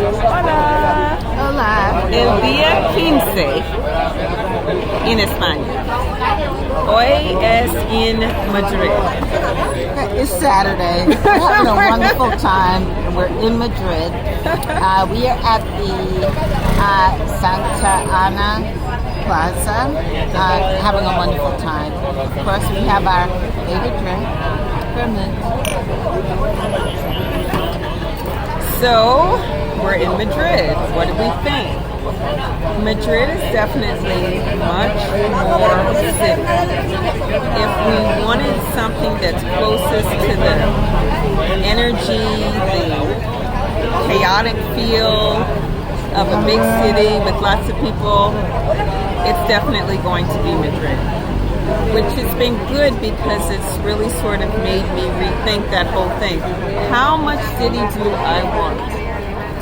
Hola. Hola. El día 15 en España. Hoy es en Madrid. It's Saturday. We're having a wonderful time. We're in Madrid. We are at the Santa Ana Plaza, having a wonderful time. Of course, we have our favorite drink, peppermint. So, we're in Madrid. What do we think? Madrid is definitely much more city. If we wanted something that's closest to the energy, the chaotic feel of a big city with lots of people, it's definitely going to be Madrid. Which has been good because it's really sort of made me rethink that whole thing. How much city do I want?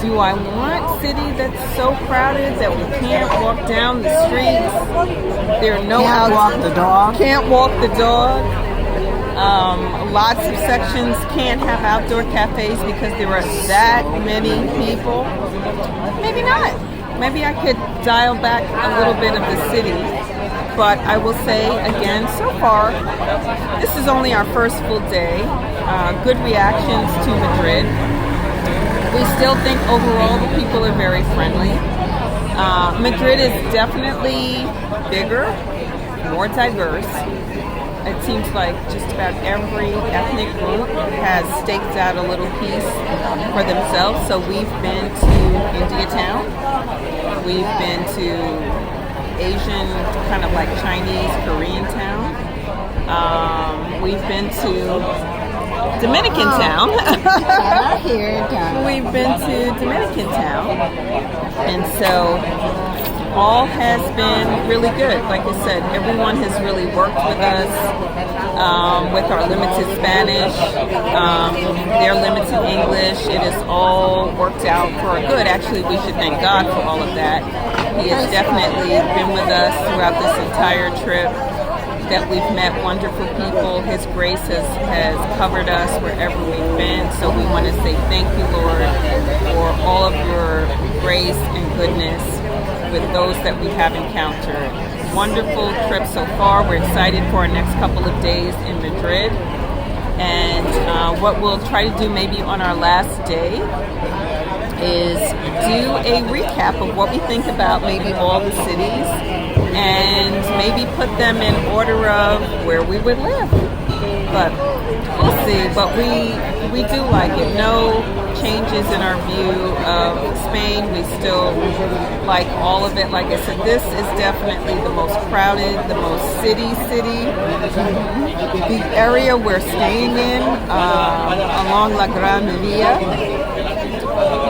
Do I want city that's so crowded that we can't walk down the streets? There are no Can't walk the dog. Can't walk the dog. Lots of sections can't have outdoor cafes because there are that many people. Maybe not. Maybe I could dial back a little bit of the city. But I will say again, so far, this is only our first full day. Good reactions to Madrid. We still think overall the people are very friendly. Madrid is definitely bigger, more diverse. It seems like just about every ethnic group has staked out a little piece for themselves. So we've been to India Town. We've been to Asian, kind of like Chinese, Korean town. We've been to Dominican town. We've been to Dominican town. And so all has been really good. Like I said, everyone has really worked with us with our limited Spanish, their limited English. It has all worked out for our good. Actually, we should thank God for all of that. He has definitely been with us throughout this entire trip, that we've met wonderful people. His grace has covered us wherever we've been. So we want to say thank you, Lord, for all of your grace and goodness with those that we have encountered. Wonderful trip so far. We're excited for our next couple of days in Madrid. And what we'll try to do maybe on our last day is do a recap of what we think about maybe all the cities and maybe put them in order of where we would live. But we'll see. But we do like it. No changes in our view of Spain. We still like all of it. Like I said, this is definitely the most crowded, the most city. The area we're staying in along La Gran Via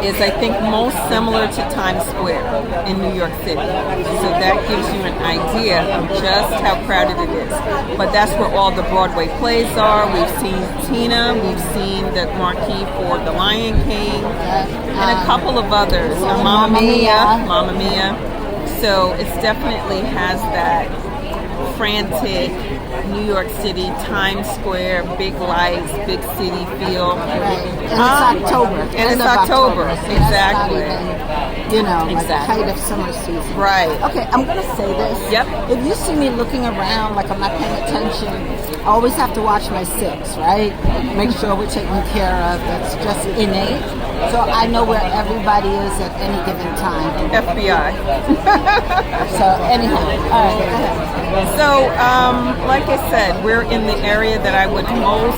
is, I think, most similar to Times Square in New York City. So that gives you an idea of just how crowded it is. But that's where all the Broadway plays are. We've seen Tina, we've seen the marquee for The Lion King, and a couple of others. Mamma Mia. So it definitely has that frantic New York City, Times Square, big lights, big city feel. And it's October. And it's October. Exactly. Like the height of summer season. Right. Okay, I'm going to say this. Yep. If you see me looking around like I'm not paying attention, I always have to watch my six, right? Make sure we're taken care of. That's just innate. So I know where everybody is at any given time. FBI. So anyhow, all right, go ahead. So, like I said, we're in the area that I would most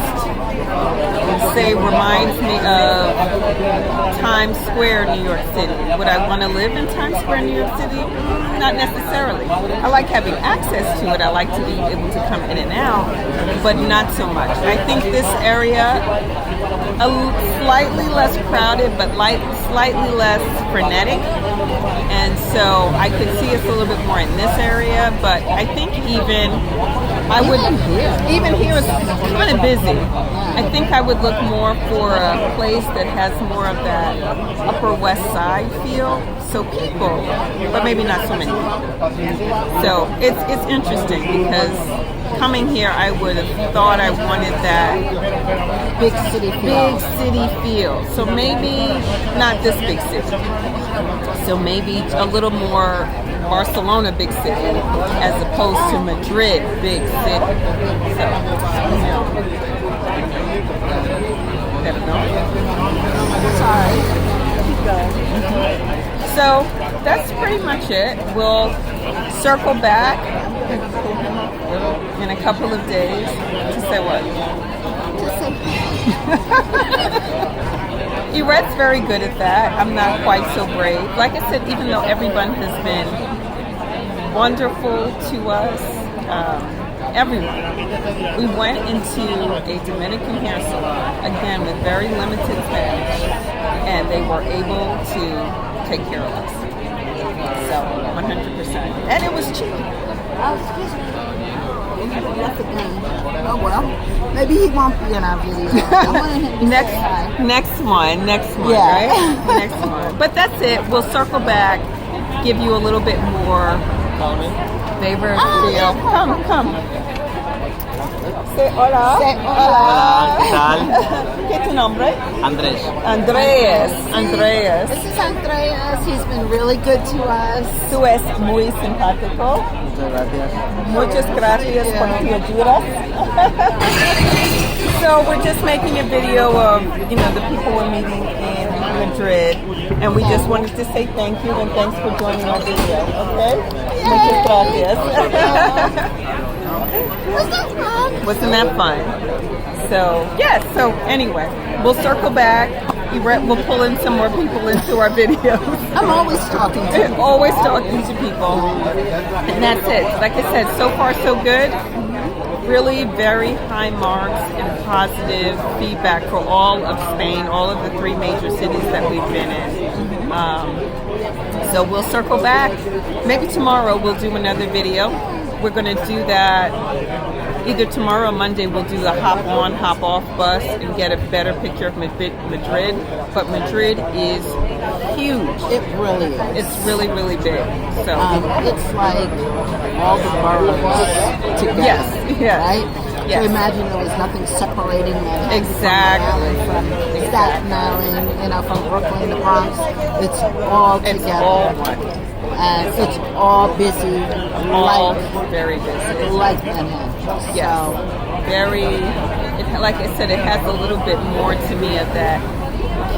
say reminds me of Times Square, New York City. Would I want to live in Times Square, New York City? Not necessarily. I like having access to it. I like to be able to come in and out, but not so much. I think this area, slightly less crowded, but slightly less frenetic. And so I could see us a little bit more in this area, but I think even here is kind of busy. I think I would look more for a place that has more of that Upper West Side feel. So people, but maybe not so many people. So it's interesting because coming here, I would have thought I wanted that Big city feel. big city feel. So maybe not this big city. So maybe a little more Barcelona big city as opposed to Madrid big city. So, I don't know. Sorry. Keep going. So that's pretty much it. We'll circle back in a couple of days to say what? Irette's very good at that. I'm not quite so brave. Like I said, even though everyone has been wonderful to us, everyone. We went into a Dominican hair salon, again with very limited cash, and they were able to take care of us. So, 100%. And it was cheap. Oh, excuse me. That's a gun. Oh well. Maybe he won't be in our video. I wanted him to say hi. Next one, Yeah. right? Next one. But that's it. We'll circle back, give you a little bit more favorite feel. Come. Say hola. Say hola. ¿Qué tal? ¿Qué es tu nombre? Andrés. Andreas. This is Andreas. He's been really good to us. Tú es muy simpático. Muchas gracias. Muchas gracias por tu ayuda. So we're just making a video of, the people we're meeting in Madrid, and we just wanted to say thank you and thanks for joining our video, okay? Muchas gracias. Wasn't that fun? So, so anyway, we'll circle back. We'll pull in some more people into our videos. I'm always talking to him. Always talking to people. And that's it. Like I said, so far so good. Really very high marks and positive feedback for all of Spain, all of the 3 major cities that we've been in. So we'll circle back. Maybe tomorrow we'll do another video. We're going to do that either tomorrow or Monday. We'll do the hop on, hop off bus and get a better picture of Madrid. But Madrid is huge. It really is. It's really, really big. So it's like all the boroughs together. Yes. Right? Yes. So imagine there was nothing separating Manhattan Exactly. from Staten Island, from Brooklyn, the Bronx. It's all together. It's all one. And it's all busy. All like, very busy. like Manhattan. Yes. So, Very, like I said, it has a little bit more to me of that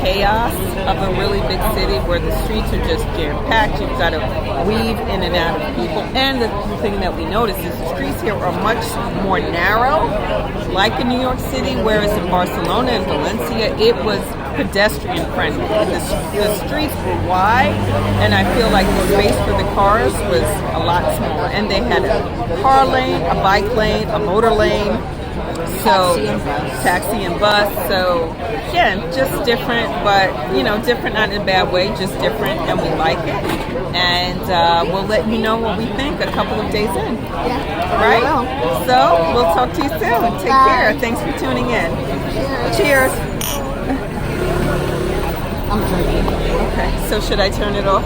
chaos of a really big city where the streets are just jam-packed. You've got to weave in and out of people. And the thing that we notice is the streets here are much more narrow, like in New York City, whereas in Barcelona and Valencia, it was pedestrian friendly. The streets were wide, and I feel like the space for the cars was a lot smaller. And they had a car lane, a bike lane, a motor lane. So taxi and bus. So again, just different, but different not in a bad way, just different, and we like it. And we'll let you know what we think a couple of days in. Right? So we'll talk to you soon. Take care. Thanks for tuning in. Cheers. I'm drinking. Okay. So should I turn it off?